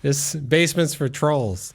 This basement's for trolls.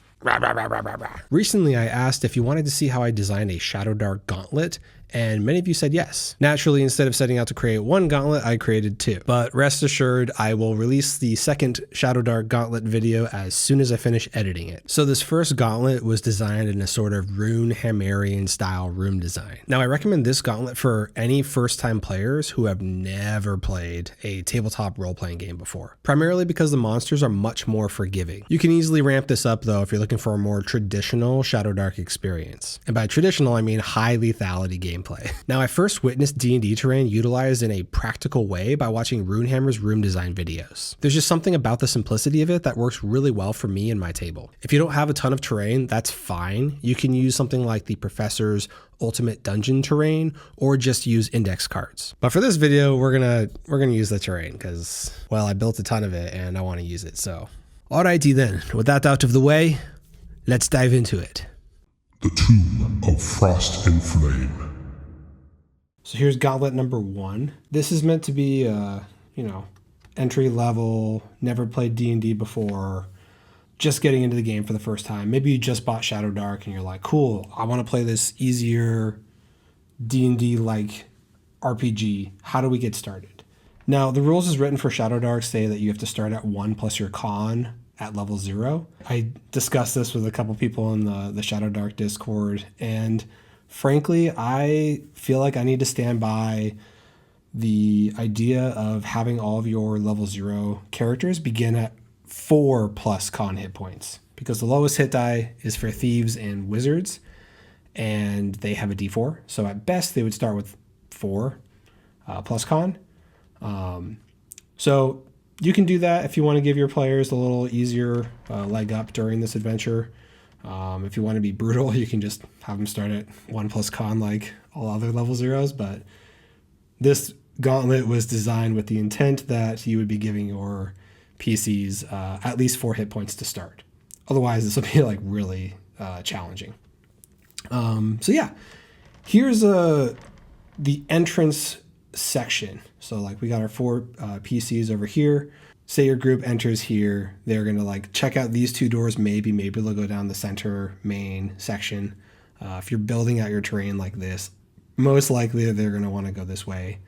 Recently, I asked if you wanted to see how I designed a Shadowdark Gauntlet, and many of you said yes. Naturally, instead of setting out to create one gauntlet, I created two. But rest assured, I will release the second Shadowdark Gauntlet video as soon as I finish editing it. So this first gauntlet was designed in a sort of Runehammerian style room design. Now, I recommend this gauntlet for any first-time players who have never played a tabletop role-playing game before, primarily because the monsters are much more forgiving. You can easily ramp this up, though, if you're looking for a more traditional Shadowdark experience. And by traditional, I mean high lethality gameplay. Now, I first witnessed D&D terrain utilized in a practical way by watching Runehammer's room design videos. There's just something about the simplicity of it that works really well for me and my table. If you don't have a ton of terrain, that's fine. You can use something like the Professor's Ultimate Dungeon terrain, or just use index cards. But for this video, we're gonna use the terrain because, well, I built a ton of it and I want to use it. So, alrighty then. With that out of the way, let's dive into it. The Tomb of Frost and Flame. So here's gauntlet number 1. This is meant to be, entry level, never played D&D before, just getting into the game for the first time. Maybe you just bought Shadowdark and you're like, cool, I want to play this easier D&D-like RPG. How do we get started? Now, the rules as written for Shadowdark say that you have to start at 1 plus your con at level 0. I discussed this with a couple people in the Shadowdark Discord, and frankly, I feel like I need to stand by the idea of having all of your level 0 characters begin at 4 plus con hit points, because the lowest hit die is for thieves and wizards, and they have a d4. So at best, they would start with 4 plus con. So you can do that if you want to give your players a little easier leg up during this adventure. If you want to be brutal, you can just have them start at 1 plus con like all other level 0s. But this gauntlet was designed with the intent that you would be giving your PCs at least 4 hit points to start. Otherwise, this will be like really challenging. So yeah, here's the entrance section. So like we got our 4 PCs over here. Say your group enters here, they're gonna like check out these 2 doors, maybe they'll go down the center main section. If you're building out your terrain like this, most likely they're gonna wanna go this way.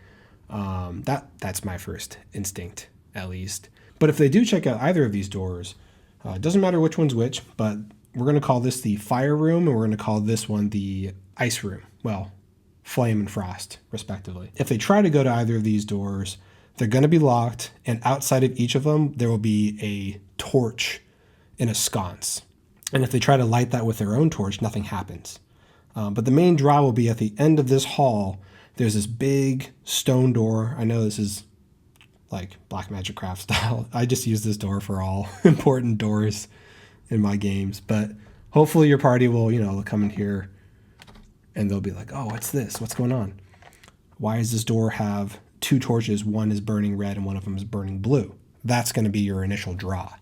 That's my first instinct, at least. But if they do check out either of these doors, it doesn't matter which one's which, but we're gonna call this the fire room, and we're gonna call this one the ice room. Well, flame and frost, respectively. If they try to go to either of these doors, they're going to be locked, and outside of each of them, there will be a torch in a sconce. And if they try to light that with their own torch, nothing happens. But the main draw will be at the end of this hall. There's this big stone door. I know this is like Black Magic Craft style. I just use this door for all important doors in my games. But hopefully your party will, they'll come in here and they'll be like, oh, what's this? What's going on? Why does this door have 2 torches? One is burning red and one of them is burning blue. That's going to be your initial draw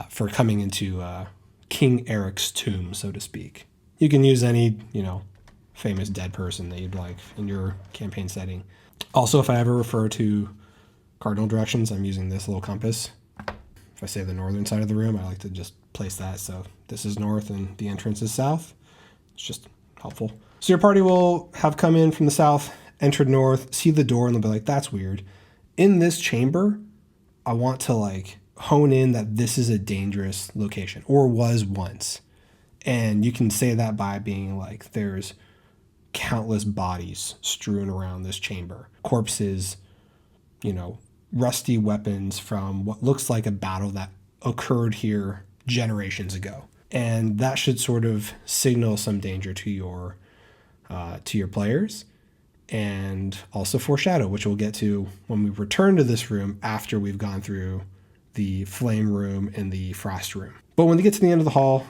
for coming into King Eric's tomb, so to speak. You can use any, famous dead person that you'd like in your campaign setting. Also, if I ever refer to cardinal directions, I'm using this little compass. If I say the northern side of the room, I like to just place that. So this is north and the entrance is south. It's just helpful. So your party will have come in from the south, entered north, see the door, and they'll be like, that's weird. In this chamber, I want to hone in that this is a dangerous location, or was once. And you can say that by being like, there's countless bodies strewn around this chamber. Corpses, rusty weapons from what looks like a battle that occurred here generations ago. And that should sort of signal some danger to your players, and also foreshadow, which we'll get to when we return to this room after we've gone through the flame room and the frost room. But when they get to the end of the hall,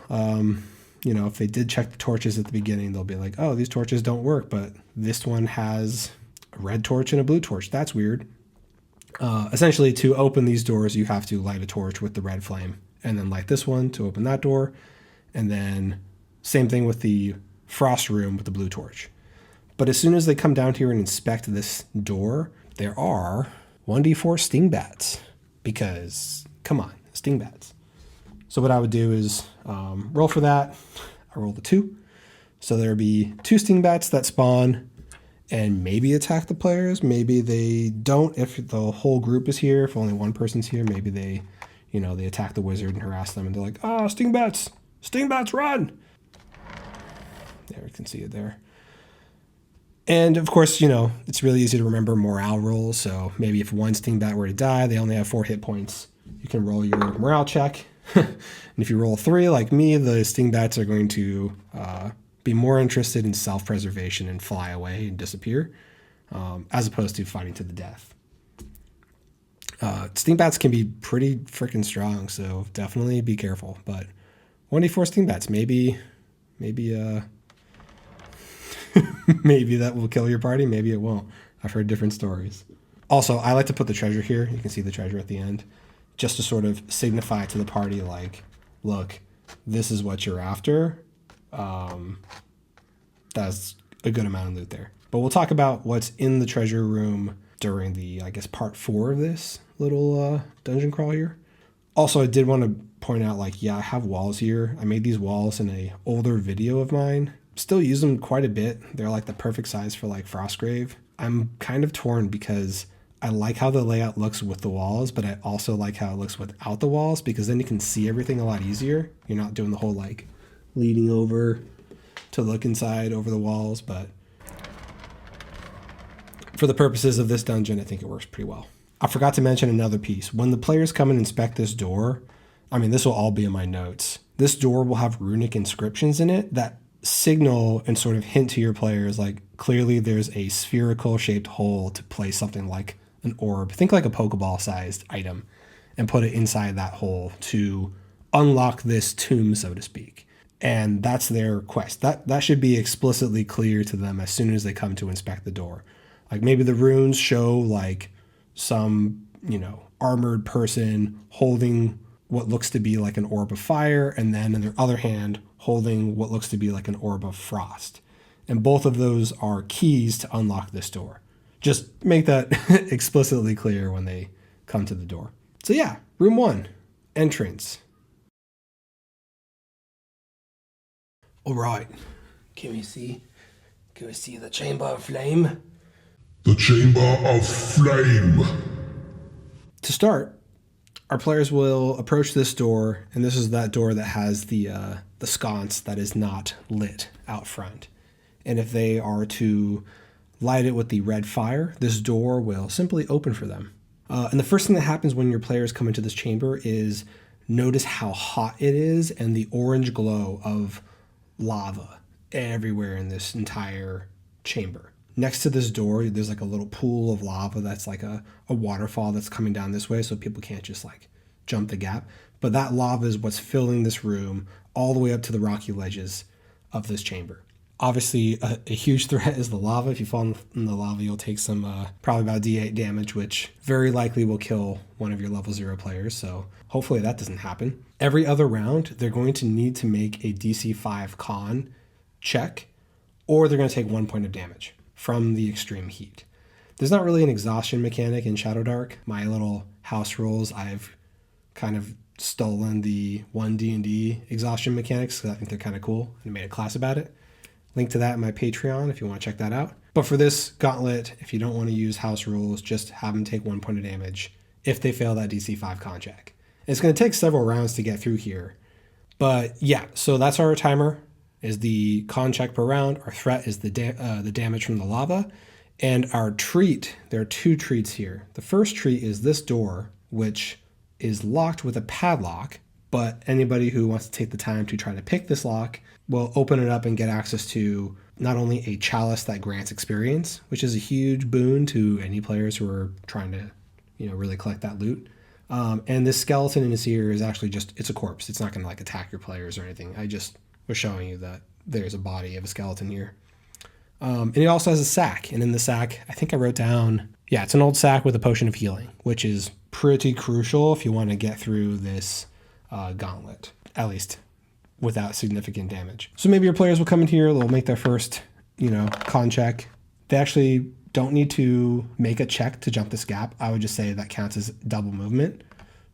if they did check the torches at the beginning, they'll be like, oh, these torches don't work, but this one has a red torch and a blue torch. That's weird. Essentially, to open these doors, you have to light a torch with the red flame, and then light this one to open that door, and then same thing with the frost room with the blue torch. But as soon as they come down here and inspect this door, there are 1d4 sting bats, because, come on, sting bats. So what I would do is roll for that. I rolled a 2. So there would be 2 sting bats that spawn and maybe attack the players. Maybe they don't if the whole group is here. If only one person's here, maybe they, they attack the wizard and harass them. And they're like, "Ah, sting bats, run!" There, you can see it there. And of course, it's really easy to remember morale rolls. So maybe if one sting bat were to die, they only have 4 hit points. You can roll your morale check. And if you roll 3 like me, the sting bats are going to be more interested in self-preservation and fly away and disappear, as opposed to fighting to the death. Sting bats can be pretty freaking strong, so definitely be careful. But 1d4 sting bats, maybe maybe that will kill your party, maybe it won't. I've heard different stories. Also, I like to put the treasure here. You can see the treasure at the end, just to sort of signify to the party, like, look, this is what you're after. That's a good amount of loot there. But we'll talk about what's in the treasure room during the, I guess, part 4 of this little dungeon crawl here. Also, I did want to point out, like, yeah, I have walls here. I made these walls in a older video of mine. Still use them quite a bit. They're like the perfect size for like Frostgrave. I'm kind of torn because I like how the layout looks with the walls, but I also like how it looks without the walls, because then you can see everything a lot easier. You're not doing the whole like leaning over to look inside over the walls, but for the purposes of this dungeon, I think it works pretty well. I forgot to mention another piece. When the players come and inspect this door, this will all be in my notes. This door will have runic inscriptions in it that signal and sort of hint to your players, like, clearly there's a spherical shaped hole to place something like an orb. Think like a Pokeball sized item and put it inside that hole to unlock this tomb, so to speak. And that's their quest. That should be explicitly clear to them as soon as they come to inspect the door. Like maybe the runes show like some, armored person holding what looks to be like an orb of fire, and then in their other hand holding what looks to be like an orb of frost. And both of those are keys to unlock this door. Just make that explicitly clear when they come to the door. So yeah, room 1, entrance. All right, can we see the chamber of flame? The Chamber of Flame. To start, our players will approach this door, and this is that door that has the sconce that is not lit out front. And if they are to light it with the red fire, this door will simply open for them. And the first thing that happens when your players come into this chamber is notice how hot it is and the orange glow of lava everywhere in this entire chamber. Next to this door, there's like a little pool of lava that's like a waterfall that's coming down this way, so people can't just like jump the gap. But that lava is what's filling this room all the way up to the rocky ledges of this chamber. Obviously, a huge threat is the lava. If you fall in the lava, you'll take some, probably about D8 damage, which very likely will kill one of your level 0 players. So hopefully that doesn't happen. Every other round, they're going to need to make a DC 5 con check, or they're going to take 1 point of damage from the extreme heat. There's not really an exhaustion mechanic in Shadowdark. My little house rules, I've kind of stolen the 1D&D exhaustion mechanics because I think they're kind of cool and made a class about it. Link to that in my Patreon if you want to check that out. But for this gauntlet, if you don't want to use house rules, just have them take 1 point of damage if they fail that DC 5 con check. It's going to take several rounds to get through here. But yeah, so that's our timer, is the con check per round. Our threat is the damage from the lava. And our treat, there are 2 treats here. The first treat is this door, which is locked with a padlock, but anybody who wants to take the time to try to pick this lock will open it up and get access to not only a chalice that grants experience, which is a huge boon to any players who are trying to, really collect that loot. And this skeleton in his ear is actually it's a corpse. It's not going to like attack your players or anything. I just was showing you that there's a body of a skeleton here. And it also has a sack. And in the sack, I think I wrote down, it's an old sack with a potion of healing, which is pretty crucial if you want to get through this gauntlet, at least without significant damage. So maybe your players will come in here, they'll make their first, con check. They actually don't need to make a check to jump this gap. I would just say that counts as double movement.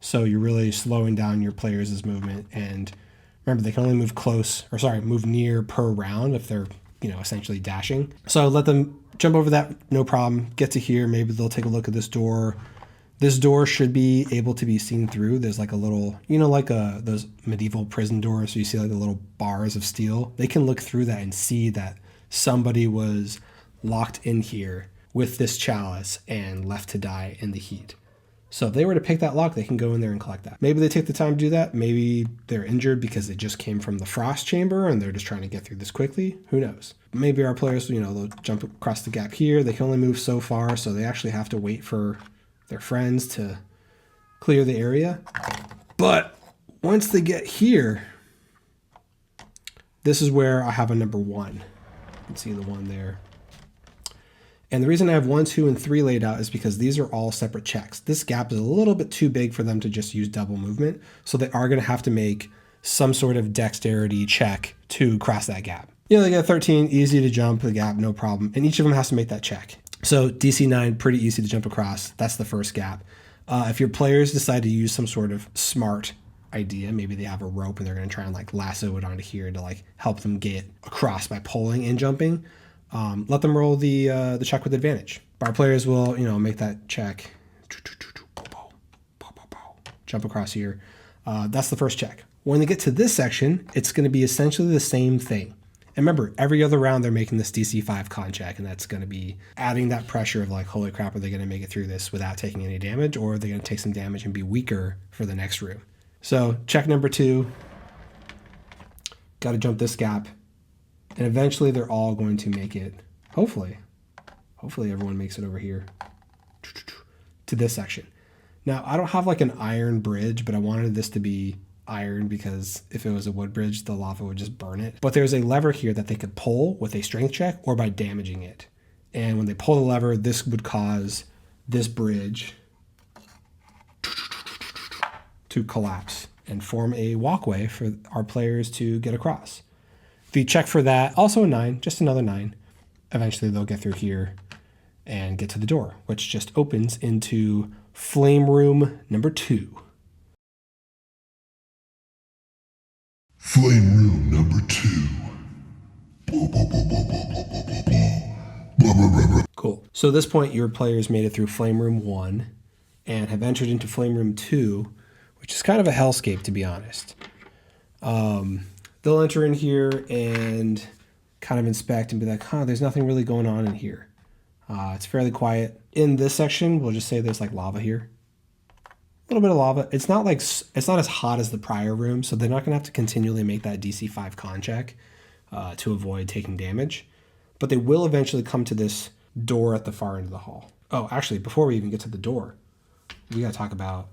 So you're really slowing down your players' movement. And remember, they can only move near per round if they're, essentially dashing. So let them jump over that, no problem. Get to here, maybe they'll take a look at this door. This door should be able to be seen through. There's like a little, those medieval prison doors. So you see like the little bars of steel. They can look through that and see that somebody was locked in here with this chalice and left to die in the heat. So if they were to pick that lock, they can go in there and collect that. Maybe they take the time to do that. Maybe they're injured because it just came from the frost chamber and they're just trying to get through this quickly. Who knows? Maybe our players, they'll jump across the gap here. They can only move so far, so they actually have to wait for their friends to clear the area. But once they get here, this is where I have a number 1. You can see the 1 there. And the reason I have 1, 2, and 3 laid out is because these are all separate checks. This gap is a little bit too big for them to just use double movement. So they are going to have to make some sort of dexterity check to cross that gap. They get 13, easy to jump the gap, no problem. And each of them has to make that check. So DC 9, pretty easy to jump across. That's the first gap. If your players decide to use some sort of smart idea, maybe they have a rope and they're going to try and like lasso it onto here to like help them get across by pulling and jumping. Let them roll the check with advantage. Our players will, make that check. Jump across here. That's the first check. When they get to this section, it's going to be essentially the same thing. And remember, every other round they're making this DC 5 con check, and that's going to be adding that pressure of like, holy crap, are they going to make it through this without taking any damage, or are they going to take some damage and be weaker for the next room? So check number 2. Got to jump this gap. And eventually they're all going to make it, hopefully everyone makes it over here to this section. Now, I don't have like an iron bridge, but I wanted this to be iron because if it was a wood bridge, the lava would just burn it. But there's a lever here that they could pull with a strength check or by damaging it. And when they pull the lever, this would cause this bridge to collapse and form a walkway for our players to get across. If you check for that, also a 9, just another 9. Eventually they'll get through here and get to the door, which just opens into Flame Room number 2. Flame Room number 2. Cool. So at this point, your players made it through Flame Room 1 and have entered into Flame Room 2, which is kind of a hellscape, to be honest. They'll enter in here and kind of inspect and be like, there's nothing really going on in here. It's fairly quiet. In this section, we'll just say there's like lava here. A little bit of lava. It's not as hot as the prior room, so they're not going to have to continually make that DC 5 con check to avoid taking damage. But they will eventually come to this door at the far end of the hall. Oh, actually, before we even get to the door, we got to talk about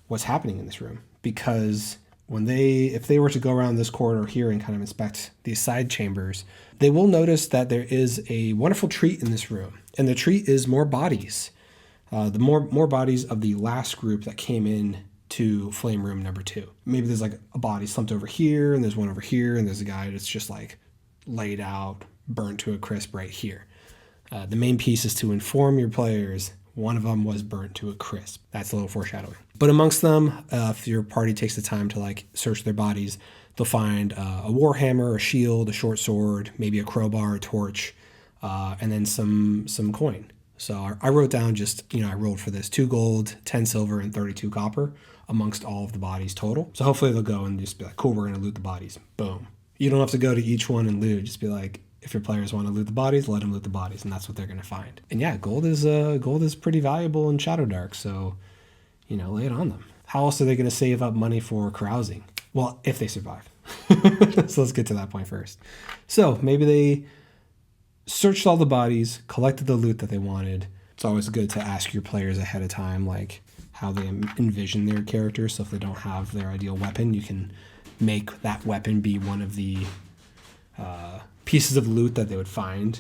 what's happening in this room. Because if they were to go around this corridor here and kind of inspect these side chambers, they will notice that there is a wonderful treat in this room. And the treat is more bodies. The more bodies of the last group that came in to Flame Room number 2. Maybe there's like a body slumped over here, and there's one over here, and there's a guy that's just like laid out, burnt to a crisp right here. The main piece is to inform your players one of them was burnt to a crisp. That's a little foreshadowing. But amongst them, if your party takes the time to like search their bodies, they'll find a warhammer, a shield, a short sword, maybe a crowbar, a torch, and then some coin. So I wrote down I rolled for this 2 gold, 10 silver, and 32 copper amongst all of the bodies total. So hopefully they'll go and just be like, cool, we're going to loot the bodies. Boom. You don't have to go to each one and loot. Just be like, if your players want to loot the bodies, let them loot the bodies, and that's what they're going to find. And yeah, gold is pretty valuable in Shadowdark, so lay it on them. How else are they going to save up money for carousing? Well, if they survive. So let's get to that point first. So maybe they searched all the bodies, collected the loot that they wanted. It's always good to ask your players ahead of time, like how they envision their characters. So if they don't have their ideal weapon, you can make that weapon be one of the pieces of loot that they would find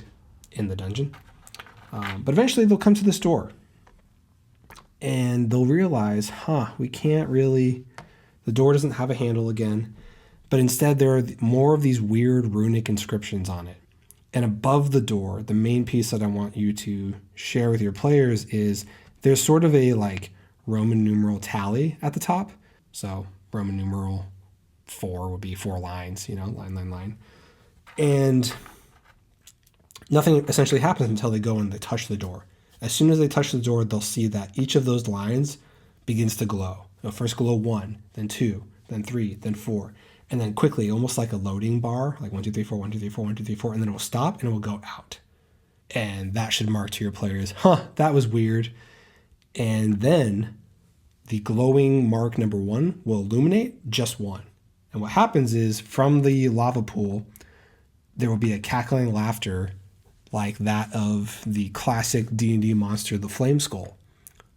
in the dungeon. But eventually they'll come to this door and they'll realize, we can't really, the door doesn't have a handle again, but instead there are more of these weird runic inscriptions on it. And above the door, the main piece that I want you to share with your players is there's sort of a like Roman numeral tally at the top. So Roman numeral 4 would be 4 lines, line. And nothing essentially happens until they go and they touch the door. As soon as they touch the door, they'll see that each of those lines begins to glow. It'll first glow 1, then 2, then 3, then 4. And then quickly, almost like a loading bar, like 1, 2, 3, 4, 1, 2, 3, 4, 1, 2, 3, 4, and then it will stop and it will go out. And that should mark to your players, that was weird. And then the glowing mark number 1 will illuminate just 1. And what happens is from the lava pool, there will be a cackling laughter like that of the classic D&D monster, the Flame Skull.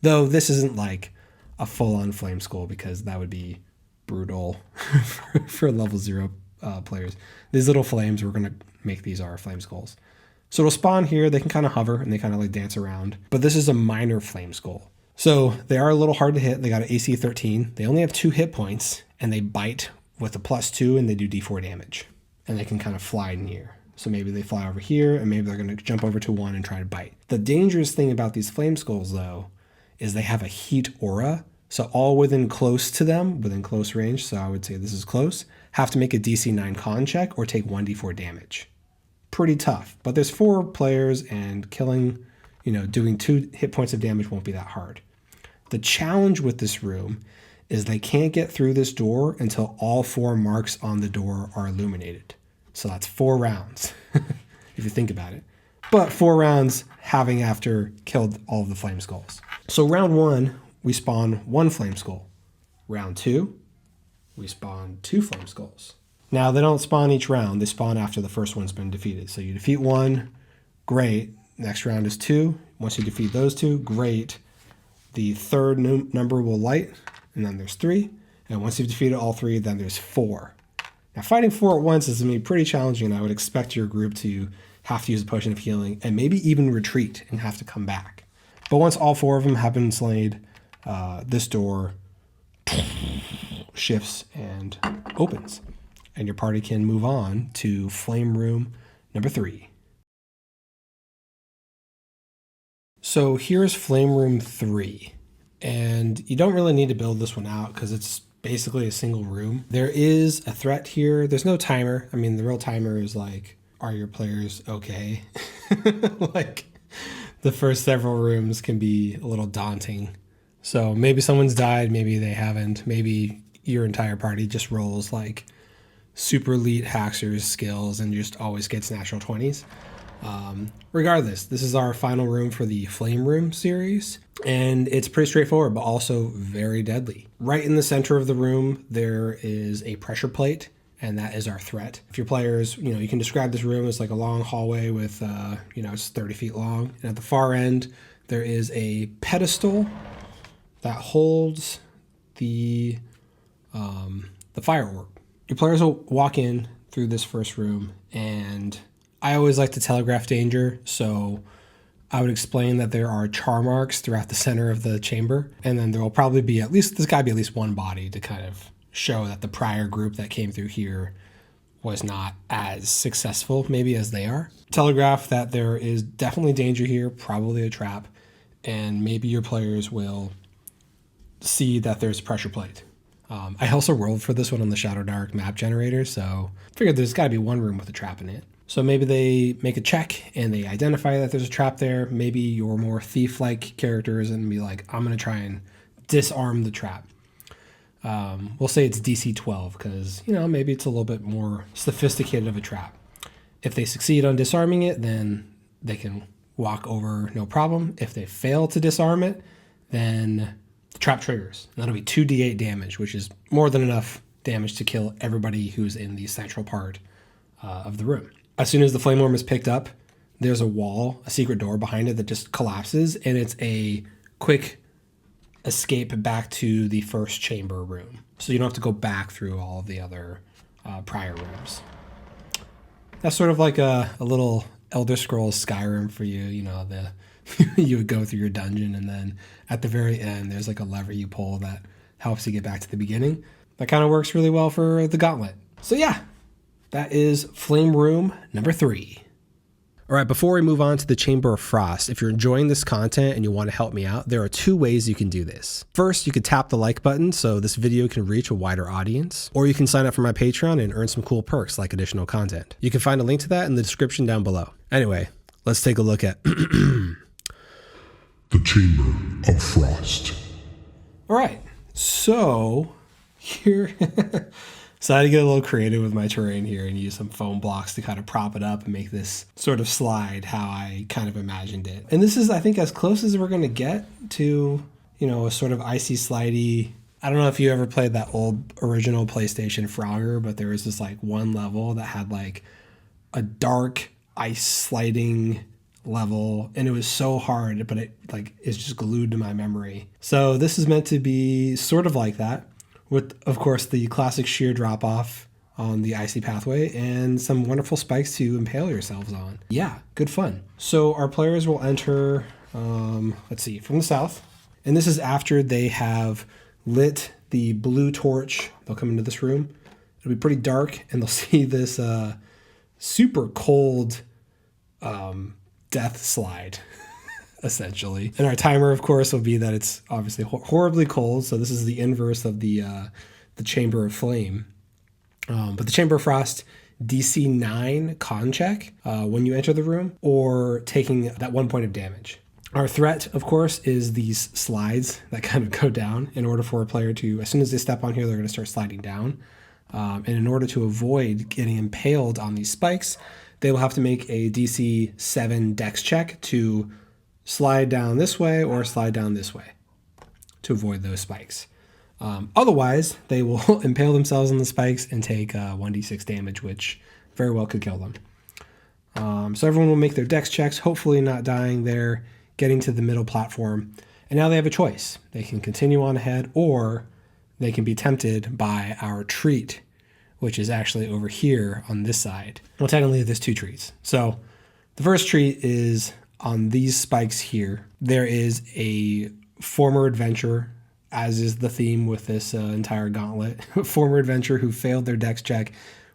Though this isn't like a full-on Flame Skull because that would be brutal for level 0 players. These little flames, we're going to make these our Flame Skulls. So it'll spawn here. They can kind of hover and they kind of like dance around. But this is a minor Flame Skull. So they are a little hard to hit. They got an AC 13. They only have 2 hit points and they bite with a +2 and they do D4 damage. And they can kind of fly near. So maybe they fly over here and maybe they're going to jump over to 1 and try to bite. The dangerous thing about these Flame Skulls though is they have a heat aura. So all within close to them, within close range, so I would say this is close, have to make a DC 9 con check or take 1d4 damage. Pretty tough, but there's 4 players and killing, doing 2 hit points of damage won't be that hard. The challenge with this room is they can't get through this door until all 4 marks on the door are illuminated. So that's 4 rounds, if you think about it. But 4 rounds having after killed all of the Flame Skulls. So round 1, we spawn 1 Flame Skull. Round 2, we spawn 2 Flame Skulls. Now, they don't spawn each round. They spawn after the first one's been defeated. So you defeat 1, great. Next round is 2. Once you defeat those 2, great. The third number will light, and then there's 3. And once you've defeated all 3, then there's 4. Now, fighting 4 at once is going to be pretty challenging, and I would expect your group to have to use a potion of healing and maybe even retreat and have to come back. But once all 4 of them have been slayed, this door shifts and opens. And your party can move on to Flame Room number 3. So here's Flame Room 3. And you don't really need to build this one out because it's basically a single room. There is a threat here. There's no timer. I mean, the real timer is like, are your players okay? Like, the first several rooms can be a little daunting. So maybe someone's died, maybe they haven't. Maybe your entire party just rolls like super elite hackers skills and just always gets natural 20s. Regardless, this is our final room for the Flame Room series, and it's pretty straightforward, but also very deadly. Right in the center of the room, there is a pressure plate, and that is our threat. If your players, you can describe this room as like a long hallway with, it's 30 feet long. And at the far end, there is a pedestal that holds the fire orb. Your players will walk in through this first room, and I always like to telegraph danger, so I would explain that there are char marks throughout the center of the chamber, and then there will probably be there's got to be at least one body to kind of show that the prior group that came through here was not as successful maybe as they are. Telegraph that there is definitely danger here, probably a trap, and maybe your players will see that there's a pressure plate. I also rolled for this one on the Shadowdark map generator, so I figured there's got to be one room with a trap in it. So maybe they make a check and they identify that there's a trap there. Maybe your more thief-like characters and be like, I'm going to try and disarm the trap. We'll say it's DC 12 because, maybe it's a little bit more sophisticated of a trap. If they succeed on disarming it, then they can walk over no problem. If they fail to disarm it, then the trap triggers. And that'll be 2d8 damage, which is more than enough damage to kill everybody who's in the central part of the room. As soon as the flame worm is picked up, there's a wall, a secret door behind it that just collapses, and it's a quick escape back to the first chamber room. So you don't have to go back through all of the other prior rooms. That's sort of like a little Elder Scrolls Skyrim for you. You would go through your dungeon, and then at the very end, there's like a lever you pull that helps you get back to the beginning. That kind of works really well for the Gauntlet. So yeah, that is Flame Room number 3. All right, before we move on to the Chamber of Frost, if you're enjoying this content and you want to help me out, there are 2 ways you can do this. First, you could tap the like button so this video can reach a wider audience, or you can sign up for my Patreon and earn some cool perks like additional content. You can find a link to that in the description down below. Anyway, let's take a look at the Chamber of Frost. All right, so here, so I had to get a little creative with my terrain here and use some foam blocks to kind of prop it up and make this sort of slide how I kind of imagined it. And this is, I think, as close as we're going to get to, you know, a sort of icy slidey. I don't know if you ever played that old original PlayStation Frogger, but there was this like one level that had like a dark ice sliding level, and it was so hard, but it like is just glued to my memory. So this is meant to be sort of like that, with, of course, the classic sheer drop-off on the icy pathway and some wonderful spikes to impale yourselves on. Yeah, good fun. So our players will enter, let's see, from the south. And this is after they have lit the blue torch. They'll come into this room. It'll be pretty dark, and they'll see this super cold death slide. Essentially. And our timer, of course, will be that it's obviously horribly cold. So this is the inverse of the Chamber of Flame. But the Chamber of Frost, DC 9 con check when you enter the room, or taking that 1 point of damage. Our threat, of course, is these slides that kind of go down in order for a player to, as soon as they step on here, they're going to start sliding down. And in order to avoid getting impaled on these spikes, they will have to make a DC 7 dex check to slide down this way or slide down this way to avoid those spikes. Otherwise, they will impale themselves on the spikes and take 1d6 damage, which very well could kill them. So everyone will make their dex checks, hopefully not dying there, getting to the middle platform. And now they have a choice. They can continue on ahead, or they can be tempted by our treat, which is actually over here on this side. Well, technically there's 2 treats. So the first treat is on these spikes here. There is a former adventurer, as is the theme with this entire gauntlet. Former adventurer who failed their dex check,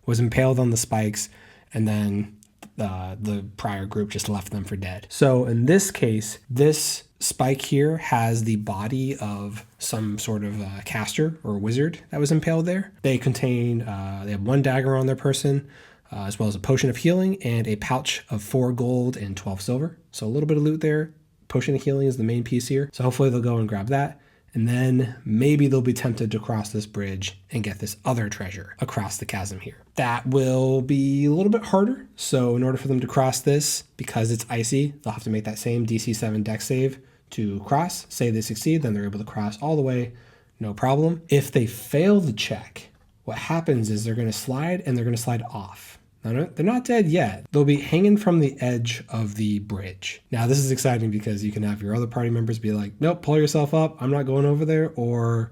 was impaled on the spikes, and then the prior group just left them for dead. So in this case, this spike here has the body of some sort of caster or wizard that was impaled there. They contain, they have 1 dagger on their person, as well as a potion of healing and a pouch of 4 gold and 12 silver. So a little bit of loot there. Potion of healing is the main piece here. So hopefully they'll go and grab that. And then maybe they'll be tempted to cross this bridge and get this other treasure across the chasm here. That will be a little bit harder. So in order for them to cross this, because it's icy, they'll have to make that same DC 7 dex save to cross. Say they succeed, then they're able to cross all the way, no problem. If they fail the check, what happens is they're going to slide, and they're going to slide off. Now, they're not dead yet. They'll be hanging from the edge of the bridge. Now, this is exciting because you can have your other party members be like, nope, pull yourself up. I'm not going over there. Or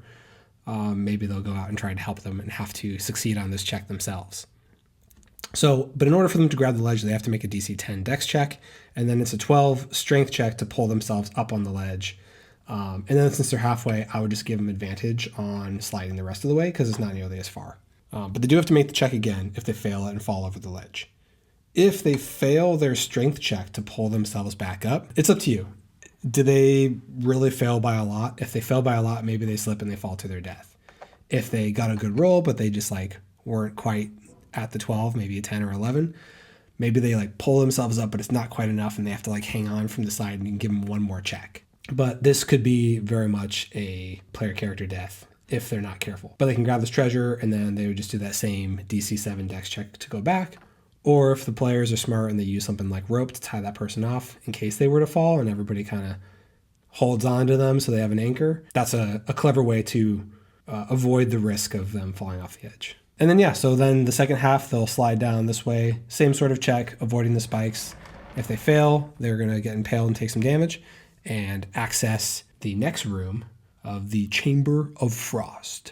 maybe they'll go out and try to help them and have to succeed on this check themselves. So, but in order for them to grab the ledge, they have to make a DC 10 dex check. And then it's a 12 strength check to pull themselves up on the ledge. And then since they're halfway, I would just give them advantage on sliding the rest of the way because it's not nearly as far. But they do have to make the check again if they fail it and fall over the ledge. If they fail their strength check to pull themselves back up, it's up to you. Do they really fail by a lot? If they fail by a lot, maybe they slip and they fall to their death. If they got a good roll, but they just like weren't quite at the 12, maybe a 10 or 11, maybe they like pull themselves up, but it's not quite enough and they have to like hang on from the side and give them one more check. But this could be very much a player character death if they're not careful. But they can grab this treasure and then they would just do that same DC 7 dex check to go back. Or if the players are smart and they use something like rope to tie that person off in case they were to fall and everybody kind of holds on to them so they have an anchor, that's a clever way to avoid the risk of them falling off the edge. And then, yeah, so then the second half, they'll slide down this way. Same sort of check, avoiding the spikes. If they fail, they're going to get impaled and take some damage and access the next room of the Chamber of Frost.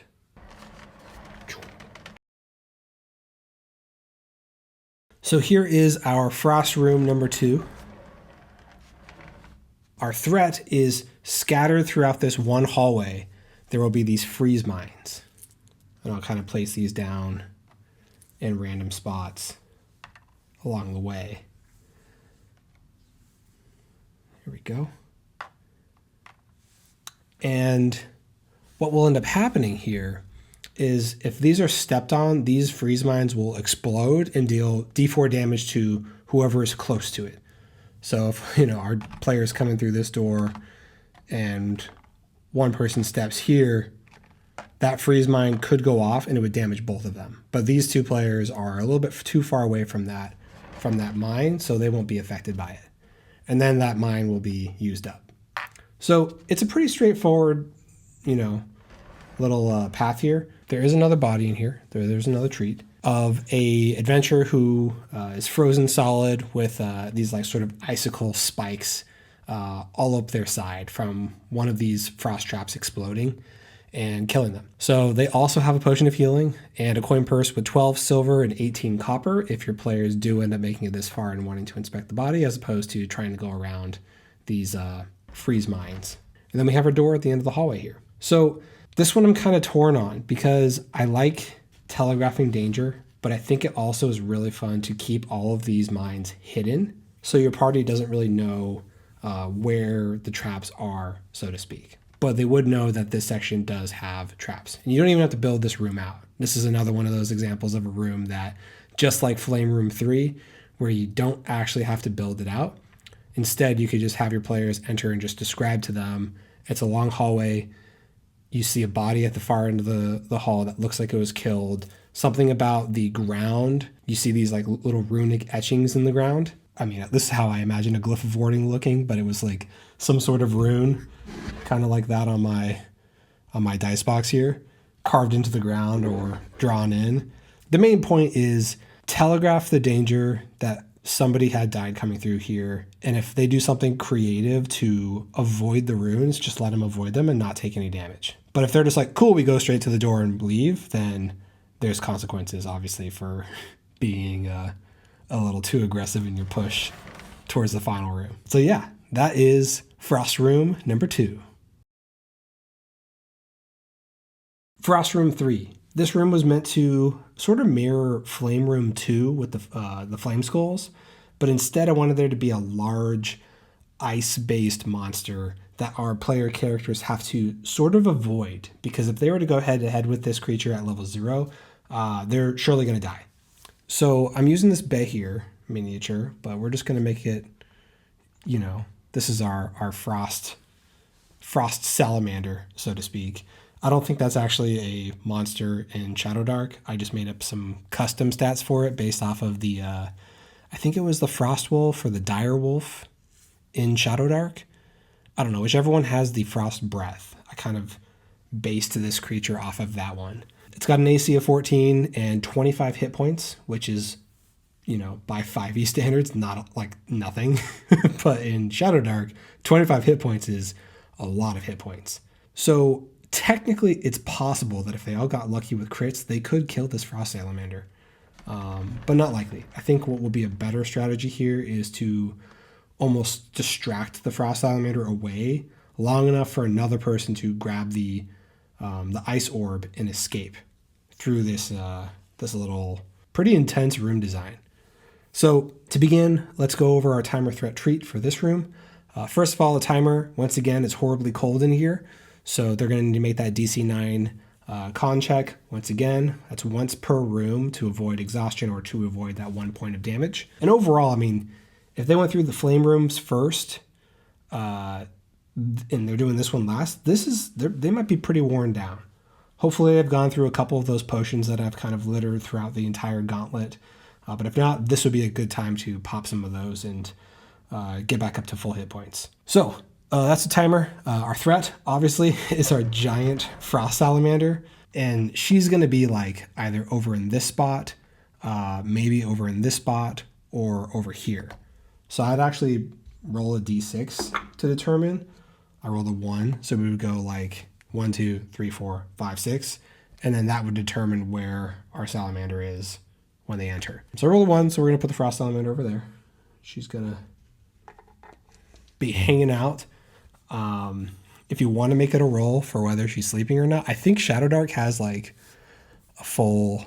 So here is our Frost room number 2. Our threat is scattered throughout this one hallway. There will be these freeze mines. And I'll kind of place these down in random spots along the way. Here we go. And what will end up happening here is if these are stepped on, these freeze mines will explode and deal D4 damage to whoever is close to it. So if, our player's coming through this door and one person steps here, that freeze mine could go off and it would damage both of them. But these two players are a little bit too far away from that mine, so they won't be affected by it. And then that mine will be used up. So it's a pretty straightforward, little path here. There is another body in here. There's another treat of a adventurer who is frozen solid with these like sort of icicle spikes all up their side from one of these frost traps exploding and killing them. So they also have a potion of healing and a coin purse with 12 silver and 18 copper if your players do end up making it this far and wanting to inspect the body, as opposed to trying to go around these freeze mines. And then we have our door at the end of the hallway here. So this one I'm kind of torn on because I like telegraphing danger, but I think it also is really fun to keep all of these mines hidden so your party doesn't really know where the traps are, so to speak. But they would know that this section does have traps. And you don't even have to build this room out. This is another one of those examples of a room that, just like Flame Room 3, where you don't actually have to build it out. Instead, you could just have your players enter and just describe to them. It's a long hallway. You see a body at the far end of the hall that looks like it was killed. Something about the ground. You see these like little runic etchings in the ground. I mean, this is how I imagine a glyph of warding looking, but it was like some sort of rune, kind of like that on my dice box here, carved into the ground or drawn in. The main point is telegraph the danger that somebody had died coming through here, and if they do something creative to avoid the runes, just let them avoid them and not take any damage. But if they're just like, cool, we go straight to the door and leave, then there's consequences, obviously, for being a little too aggressive in your push towards the final room. So yeah, that is Frost Room number 2. Frost Room 3. This room was meant to sort of mirror Flame Room 2 with the flame skulls, but instead I wanted there to be a large ice-based monster that our player characters have to sort of avoid, because if they were to go head-to-head with this creature at level 0, they're surely going to die. So I'm using this Behir miniature, but we're just going to make it, this is our frost salamander, so to speak. I don't think that's actually a monster in Shadowdark. I just made up some custom stats for it based off of the, I think it was the Frost Wolf or the Dire Wolf in Shadowdark. I don't know, whichever one has the Frost Breath. I kind of based this creature off of that one. It's got an AC of 14 and 25 hit points, which is, by 5e standards, not like nothing. But in Shadowdark, 25 hit points is a lot of hit points. So technically, it's possible that if they all got lucky with crits, they could kill this Frost Salamander, but not likely. I think what will be a better strategy here is to almost distract the Frost Salamander away long enough for another person to grab the ice orb and escape through this little pretty intense room design. So to begin, let's go over our timer threat treat for this room. First of all, the timer, once again, is horribly cold in here. So they're going to need to make that DC 9 con check. Once again, that's once per room to avoid exhaustion or to avoid that 1 point of damage. And overall, I mean, if they went through the flame rooms first, and they're doing this one last, they might be pretty worn down. Hopefully they've gone through a couple of those potions that I've kind of littered throughout the entire gauntlet. But if not, this would be a good time to pop some of those and get back up to full hit points. So that's the timer. Our threat, obviously, is our giant frost salamander. And she's going to be like either over in this spot, maybe over in this spot, or over here. So I'd actually roll a d6 to determine. I rolled a 1, so we would go like 1, 2, 3, 4, 5, 6. And then that would determine where our salamander is when they enter. So I rolled a 1, so we're going to put the frost salamander over there. She's going to be hanging out. If you want to make it a roll for whether she's sleeping or not, I think Shadowdark has like a full,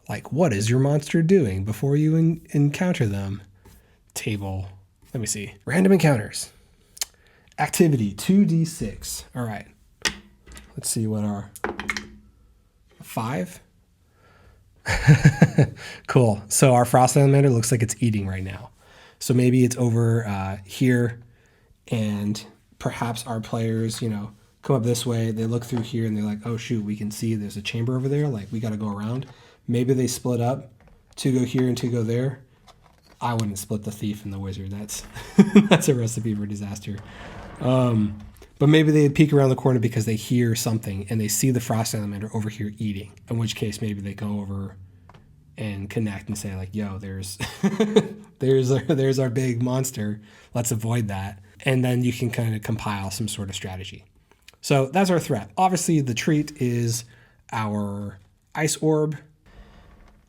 like, what is your monster doing before you encounter them table. Let me see. Random encounters. Activity 2d6. All right. Let's see what our 5. Cool. So our frost salamander looks like it's eating right now. So maybe it's over here, and perhaps our players, come up this way. They look through here and they're like, oh shoot, we can see there's a chamber over there. Like we got to go around. Maybe they split up to go here and to go there. I wouldn't split the thief and the wizard. That's that's a recipe for disaster. But maybe they peek around the corner because they hear something and they see the frost salamander over here eating. In which case, maybe they go over and connect and say like, "Yo, there's there's our big monster. Let's avoid that." And then you can kind of compile some sort of strategy. So that's our threat. Obviously, the treat is our ice orb.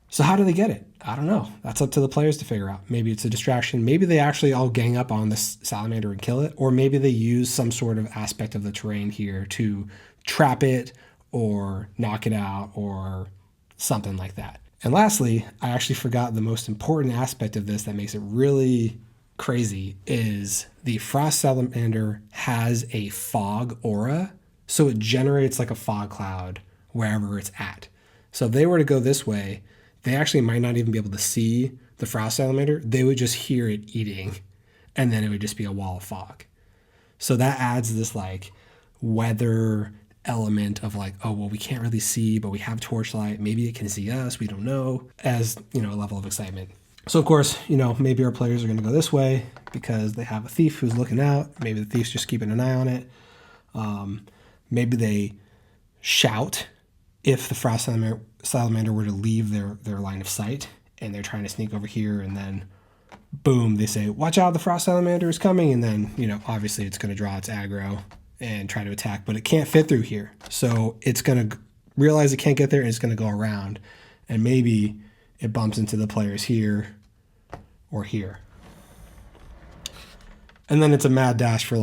So how do they get it? I don't know. That's up to the players to figure out. Maybe it's a distraction. Maybe they actually all gang up on this salamander and kill it. Or maybe they use some sort of aspect of the terrain here to trap it or knock it out or something like that. And lastly, I actually forgot the most important aspect of this that makes it really crazy is the frost salamander has a fog aura. So it generates like a fog cloud wherever it's at. So if they were to go this way, they actually might not even be able to see the frost salamander. They would just hear it eating, and then it would just be a wall of fog. So that adds this like weather element of like, oh, well, we can't really see, but we have torchlight. Maybe it can see us. We don't know, as, a level of excitement. So, of course, maybe our players are going to go this way because they have a thief who's looking out. Maybe the thief's just keeping an eye on it. Maybe they shout if the frost salamander were to leave their line of sight and they're trying to sneak over here, and then boom, they say, watch out, the frost salamander is coming. And then, obviously it's going to draw its aggro and try to attack, but it can't fit through here. So it's going to realize it can't get there and it's going to go around. And maybe it bumps into the players here or here. And then it's a mad dash for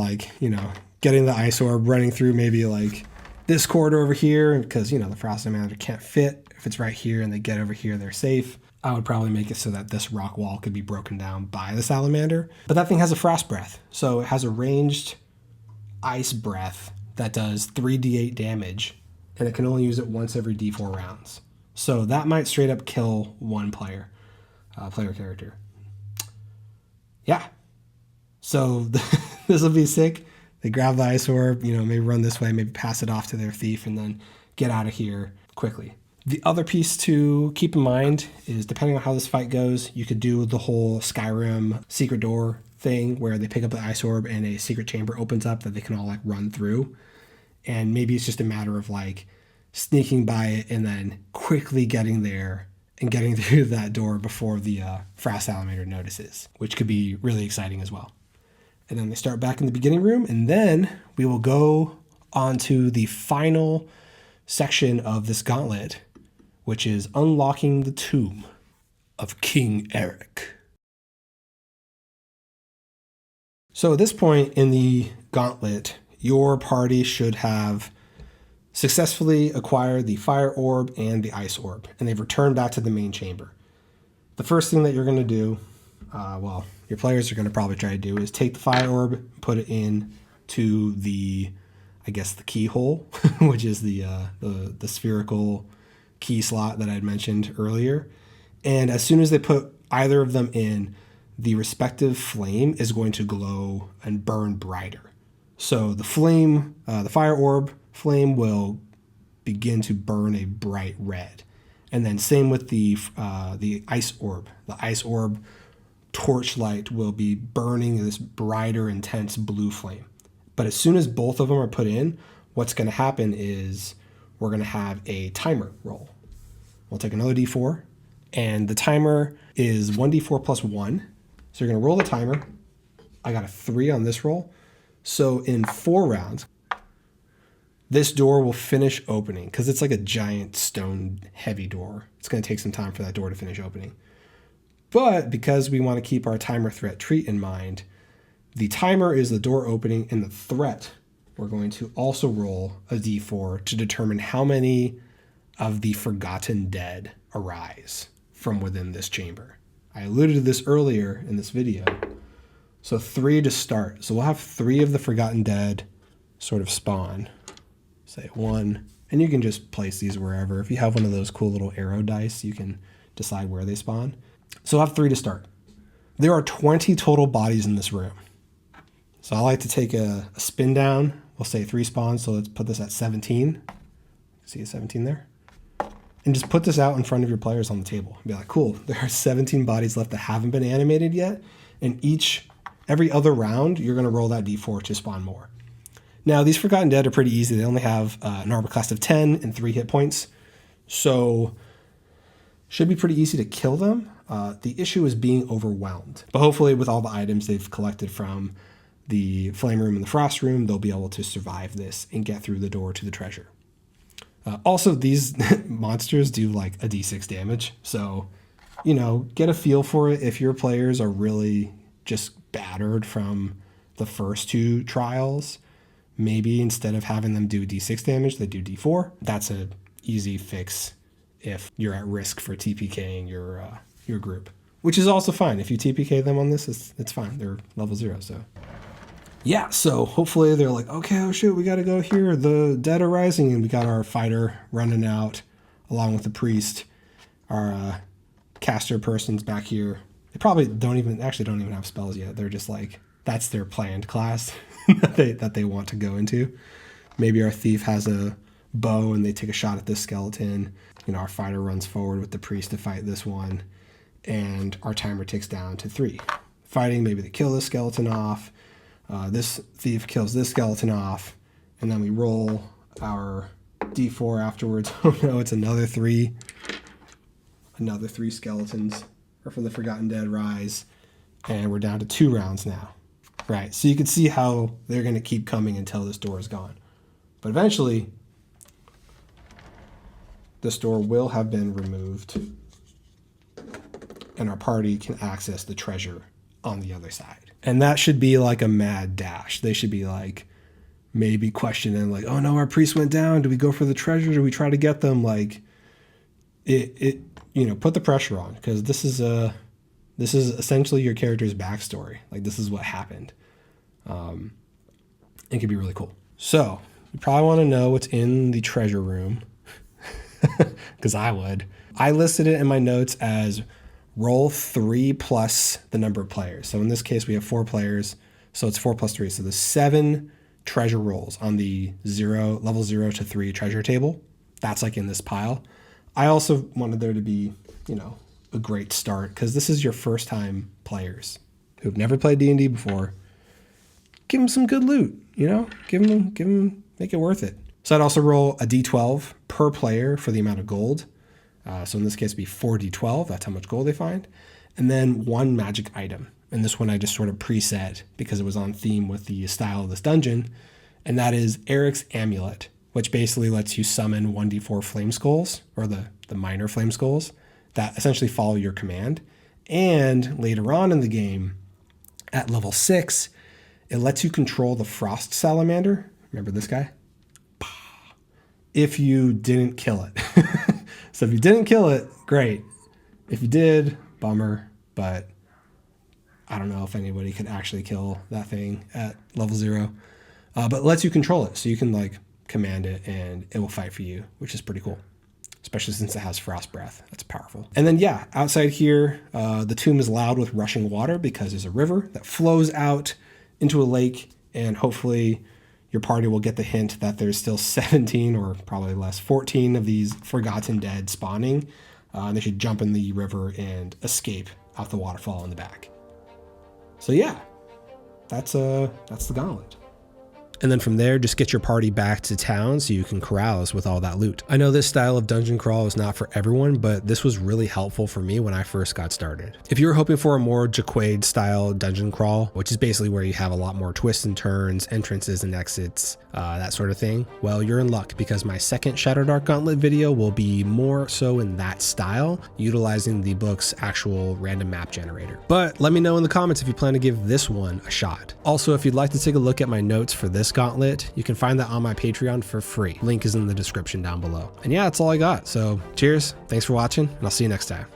getting the ice orb, running through maybe like this corridor over here, because the frost salamander can't fit. If it's right here and they get over here, they're safe. I would probably make it so that this rock wall could be broken down by the salamander. But that thing has a frost breath, so it has a ranged ice breath that does 3d8 damage, and it can only use it once every d4 rounds. So that might straight up kill one player character. Yeah. So this will be sick. They grab the ice orb, maybe run this way, maybe pass it off to their thief, and then get out of here quickly. The other piece to keep in mind is, depending on how this fight goes, you could do the whole Skyrim secret door thing where they pick up the ice orb and a secret chamber opens up that they can all run through. And maybe it's just a matter of sneaking by it and then quickly getting there and getting through that door before the frost salamander notices, which could be really exciting as well. And then they start back in the beginning room, and then we will go on to the final section of this gauntlet, which is unlocking the tomb of King Eric. So at this point in the gauntlet, your party should have successfully acquired the fire orb and the ice orb, and they've returned back to the main chamber. The first thing that you're going to do, your players are going to probably try to do, is take the fire orb, put it in to the keyhole, which is the spherical key slot that I had mentioned earlier. And as soon as they put either of them in, the respective flame is going to glow and burn brighter. So the flame, the fire orb flame, will begin to burn a bright red. And then same with the ice orb. The ice orb torchlight will be burning this brighter, intense blue flame. But as soon as both of them are put in, what's going to happen is we're going to have a timer roll. We'll take another d4, and the timer is 1d4 plus 1. So you're going to roll the timer. I got a 3 on this roll. So in 4 rounds, this door will finish opening, because it's like a giant stone heavy door. It's going to take some time for that door to finish opening. But because we want to keep our timer threat treat in mind, the timer is the door opening, and the threat, we're going to also roll a d4 to determine how many of the forgotten dead arise from within this chamber. I alluded to this earlier in this video. So 3 to start. So we'll have 3 of the Forgotten Dead sort of spawn. Say 1, and you can just place these wherever. If you have one of those cool little arrow dice, you can decide where they spawn. So we'll have 3 to start. There are 20 total bodies in this room. So I like to take a spin down. We'll say 3 spawns, so let's put this at 17. See a 17 there? And just put this out in front of your players on the table. And be like, cool, there are 17 bodies left that haven't been animated yet. And every other round, you're going to roll that d4 to spawn more. Now, these Forgotten Dead are pretty easy. They only have an armor class of 10 and 3 hit points. So should be pretty easy to kill them. The issue is being overwhelmed. But hopefully with all the items they've collected from the Flame Room and the Frost Room, they'll be able to survive this and get through the door to the treasure. Also, these monsters do like a d6 damage. So, get a feel for it. If your players are really just battered from the first 2 trials, maybe instead of having them do d6 damage, they do d4. That's an easy fix if you're at risk for TPKing your group, which is also fine. If you TPK them on this, it's fine. They're level 0, so. Yeah, so hopefully they're like, okay, oh shoot, we got to go here. The dead are rising, and we got our fighter running out along with the priest. Our caster person's back here. They probably don't even have spells yet. They're just like, that's their planned class that they want to go into. Maybe our thief has a bow and they take a shot at this skeleton. Our fighter runs forward with the priest to fight this one, and our timer ticks down to 3. Fighting, maybe they kill this skeleton off. This thief kills this skeleton off, and then we roll our d4 afterwards. Oh no, it's another 3. Another 3 skeletons or for the Forgotten Dead rise, and we're down to 2 rounds now. Right, so you can see how they're going to keep coming until this door is gone. But eventually, this door will have been removed, and our party can access the treasure on the other side. And that should be like a mad dash. They should be like, maybe questioning like, oh no, our priest went down. Do we go for the treasure? Do we try to get them? Like, put the pressure on, because this is essentially your character's backstory. Like, this is what happened. It could be really cool. So you probably want to know what's in the treasure room, because I would. I listed it in my notes as roll 3 plus the number of players. So in this case, we have 4 players, so it's 4 plus 3. So there's 7 treasure rolls on the level 0 to 3 treasure table. That's like in this pile. I also wanted there to be, a great start, because this is your first time players who've never played D&D before. Give them some good loot, give them, make it worth it. So I'd also roll a d12 per player for the amount of gold. So in this case, it'd be 4d12. That's how much gold they find. And then 1 magic item. And this one I just sort of preset because it was on theme with the style of this dungeon. And that is Eric's Amulet, which basically lets you summon 1d4 flame skulls, or the minor flame skulls, that essentially follow your command. And later on in the game, at level 6, it lets you control the frost salamander. Remember this guy? If you didn't kill it. So if you didn't kill it, great. If you did, bummer. But I don't know if anybody could actually kill that thing at level 0. But it lets you control it. So you can command it and it will fight for you, which is pretty cool. Especially since it has frost breath. That's powerful. And then outside here, the tomb is loud with rushing water because there's a river that flows out into a lake, and hopefully your party will get the hint that there's still 17 or probably less, 14 of these Forgotten Dead spawning. And they should jump in the river and escape out the waterfall in the back. So that's the gauntlet. And then from there, just get your party back to town so you can carouse with all that loot. I know this style of dungeon crawl is not for everyone, but this was really helpful for me when I first got started. If you're hoping for a more Jaquaid style dungeon crawl, which is basically where you have a lot more twists and turns, entrances and exits, that sort of thing, well, you're in luck, because my second Shadowdark Gauntlet video will be more so in that style, utilizing the book's actual random map generator. But let me know in the comments if you plan to give this one a shot. Also, if you'd like to take a look at my notes for this gauntlet, you can find that on my Patreon for free. Link is in the description down below. And that's all I got. So cheers, thanks for watching, and I'll see you next time.